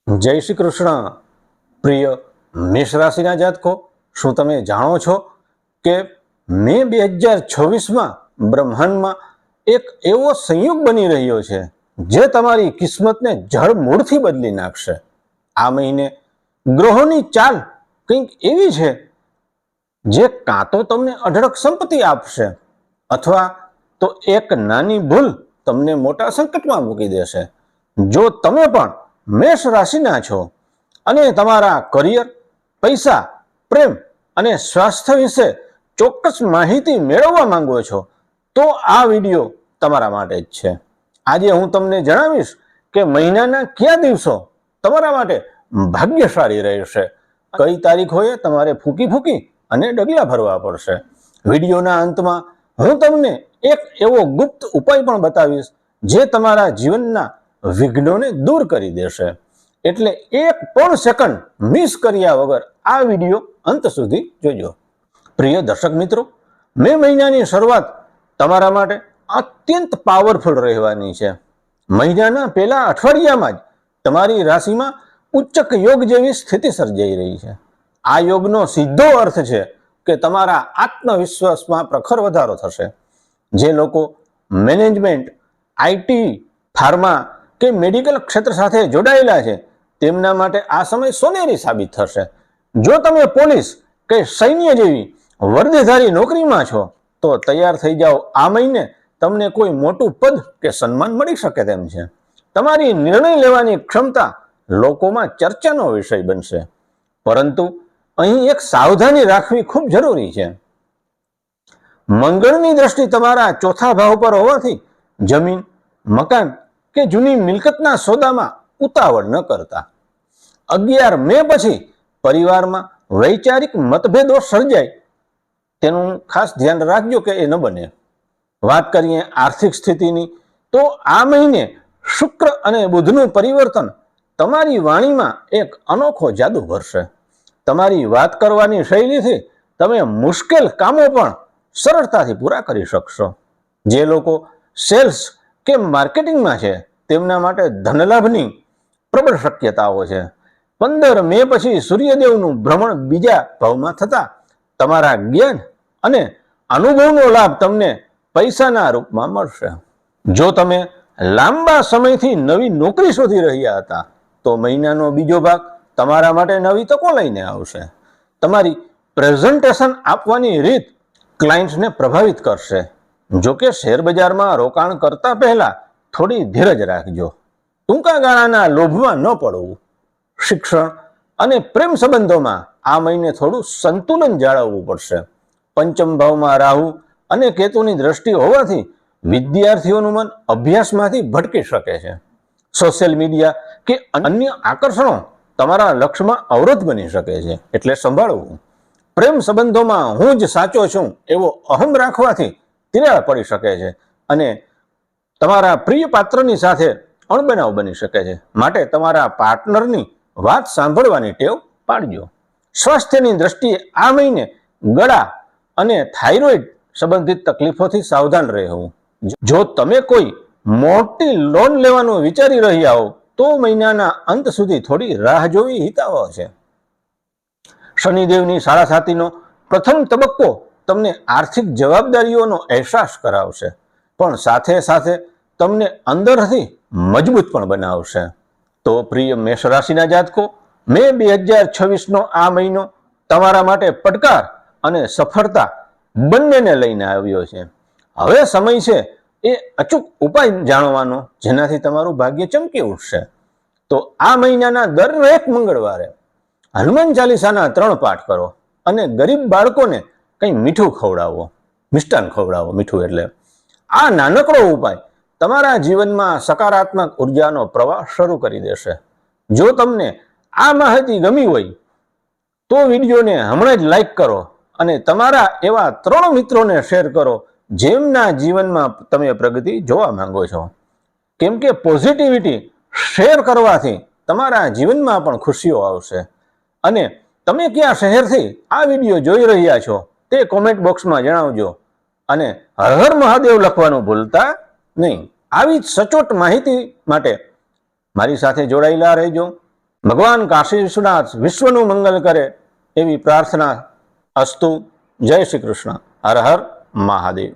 જય શ્રી કૃષ્ણ. પ્રિય મેષ રાશિના જાતકો, શું તમે જાણો છો કે મે 2026માં બ્રહ્માંડમાં એક એવો સંયોગ બની રહ્યો છે જે તમારી કિસ્મતને જડમૂળથી બદલી નાખશે. આ મહિને ગ્રહોની ચાલ કંઈક એવી છે જે કાં તો તમને અઢળક સંપત્તિ આપશે અથવા તો એક નાની ભૂલ તમને મોટા સંકટમાં મૂકી દેશે. જો તમે પણ મેષ રાશિના છો અને તમારા કરિયર, પૈસા, પ્રેમ અને સ્વાસ્થ્ય વિશે ચોક્કસ માહિતી મેળવવા માંગો છો તો આ વિડીયો તમારા માટે જ છે. આજે હું તમને જણાવીશ કે મહિનાના કયા દિવસો તમારા માટે ભાગ્યશાળી રહેશે, કઈ તારીખોએ તમારે ફૂકી અને ડગલા ભરવા પડશે. વિડીયોના અંતમાં હું તમને એક એવો ગુપ્ત ઉપાય પણ બતાવીશ જે તમારા જીવનના વિઘ્નોને દૂર કરી દેશે. એટલે એક પણ સેકન્ડ મિસ કર્યા વગર આ વિડીયો અંત સુધી જોજો. પ્રિય દર્શક મિત્રો, મે મહિનાની શરૂઆત તમારા માટે અત્યંત પાવરફુલ રહેવાની છે. મહિનાના પહેલા અઠવાડિયામાં જ તમારી રાશિમાં ઉચ્ચક યોગ જેવી સ્થિતિ સર્જાઈ રહી છે. આ યોગનો સીધો અર્થ છે કે તમારા આત્મવિશ્વાસમાં પ્રખર વધારો થશે. જે લોકો મેનેજમેન્ટ, આઈટી, ફાર્મા કે મેડિકલ ક્ષેત્ર સાથે જોડાયેલા છે તેમના માટે આ સમય સોનેરી સાબિત થશે. જો તમે પોલીસ કે સૈન્ય જેવી વર્દીધારી નોકરીમાં છો તો તૈયાર થઈ જાઓ. આ મહિને તમને કોઈ મોટું પદ કે સન્માન મળી શકે તેમ છે. તમારી નિર્ણય લેવાની ક્ષમતા લોકોમાં ચર્ચાનો વિષય બનશે. પરંતુ અહીં એક સાવધાની રાખવી ખૂબ જરૂરી છે. મંગળની દ્રષ્ટિ તમારા ચોથા ભાવ પર હોવાથી જમીન, મકાન કે જૂની મિલકતના સોદામાં ઉતાવળ ન કરતા. 11 મે પછી પરિવારમાં વૈચારિક મતભેદો સર્જાય તેનું ખાસ ધ્યાન રાખજો કે એ ન બને. વાત કરીએ આર્થિક સ્થિતિની તો આ મહિને શુક્ર અને બુધનું પરિવર્તન તમારી વાણીમાં એક અનોખો જાદુ ભરશે. તમારી વાત કરવાની શૈલીથી તમે મુશ્કેલ કામો પણ સરળતાથી પૂરા કરી શકશો. જે લોકો સેલ્સ કે માર્કેટિંગમાં છે તેમના માટે ધનલાભની પ્રબળ શક્યતાઓ છે. 15 મે પછી સૂર્યદેવનું ભ્રમણ બીજા ભાવમાં થતા તમારા જ્ઞાન અને અનુભવનો લાભ તમને પૈસાના રૂપમાં મળશે. જો તમે લાંબા સમયથી નવી નોકરી શોધી રહ્યા હતા તો મહિનાનો બીજો ભાગ તમારા માટે નવી તકો લઈને આવશે. તમારી પ્રેઝન્ટેશન આપવાની રીત ક્લાયન્ટ્સને પ્રભાવિત કરશે. જોકે શેર બજારમાં રોકાણ કરતા પહેલા થોડી ધીરજ રાખજો. ટૂંકા ગાળાના લોભમાં ન પડવું. શિક્ષણ અને પ્રેમ સંબંધોમાં આ મહિને થોડું સંતુલન જાળવવું પડશે. પંચમ ભાવમાં રાહુ અને કેતુની દ્રષ્ટિ હોવાથી વિદ્યાર્થીઓનું મન અભ્યાસમાંથી ભટકી શકે છે. સોશિયલ મીડિયા કે અન્ય આકર્ષણો તમારા લક્ષ્યમાં અવરોધ બની શકે છે, એટલે સંભાળવું. પ્રેમ સંબંધોમાં હું જ સાચો છું એવો અહમ રાખવાથી તિરાડ પડી શકે છે અને તમારા પ્રિય પાત્રની સાથે અણબનાવ બની શકે છે. માટે તમારા પાર્ટનરની વાત સાંભળવાની ટેવ પાડજો. સ્વાસ્થ્યની દ્રષ્ટિએ આ મહિને ગળા અને થાઇરોઇડ સંબંધિત તકલીફોથી સાવધાન રહેવું. જો તમે કોઈ મોટી લોન લેવાનું વિચારી રહ્યા હો તો મહિનાના અંત સુધી થોડી રાહ જોવી હિતાવહ છે. શનિદેવની સાડાસાતીનો પ્રથમ તબક્કો તમને આર્થિક જવાબદારીઓનો અહેસાસ કરાવશે, પણ સાથે સાથે તમને અંદરથી મજબૂત પણ બનાવશે. તો પ્રિય મેષ રાશિના જાતકો, મે 2026નો આ મહિનો તમારા માટે પડકાર અને સફળતા બંનેને લઈને આવ્યો છે. હવે સમય છે એ અચૂક ઉપાય જાણવાનો જેનાથી તમારું ભાગ્ય ચમકી ઉઠશે. તો આ મહિનાના દરેક મંગળવારે હનુમાન ચાલીસાના 3 પાઠ કરો અને ગરીબ બાળકોને કંઈ મીઠું ખવડાવો, મિષ્ટાન ખવડાવો. મીઠું એટલે આ નાનકડો ઉપાય તમારા જીવનમાં સકારાત્મક ઉર્જાનો પ્રવાહ શરૂ કરી દેશે. જો તમને આ માહિતી ગમી હોય તો વિડીયોને હમણાં જ લાઈક કરો અને તમારા એવા 3 મિત્રોને શેર કરો જેમના જીવનમાં તમે પ્રગતિ જોવા માંગો છો. કેમ કે પોઝિટિવિટી શેર કરવાથી તમારા જીવનમાં પણ ખુશીઓ આવશે. અને તમે કયા શહેરથી આ વિડીયો જોઈ રહ્યા છો તે કોમેન્ટ બોક્સમાં જણાવજો અને હર હર મહાદેવ લખવાનું ભૂલતા નહીં. આવી જ સચોટ માહિતી માટે મારી સાથે જોડાયેલા રહેજો. ભગવાન કાશી વિશ્વનાથ વિશ્વનું મંગલ કરે એવી પ્રાર્થના. અસ્તુ. જય શ્રી કૃષ્ણ. હર હર મહાદેવ.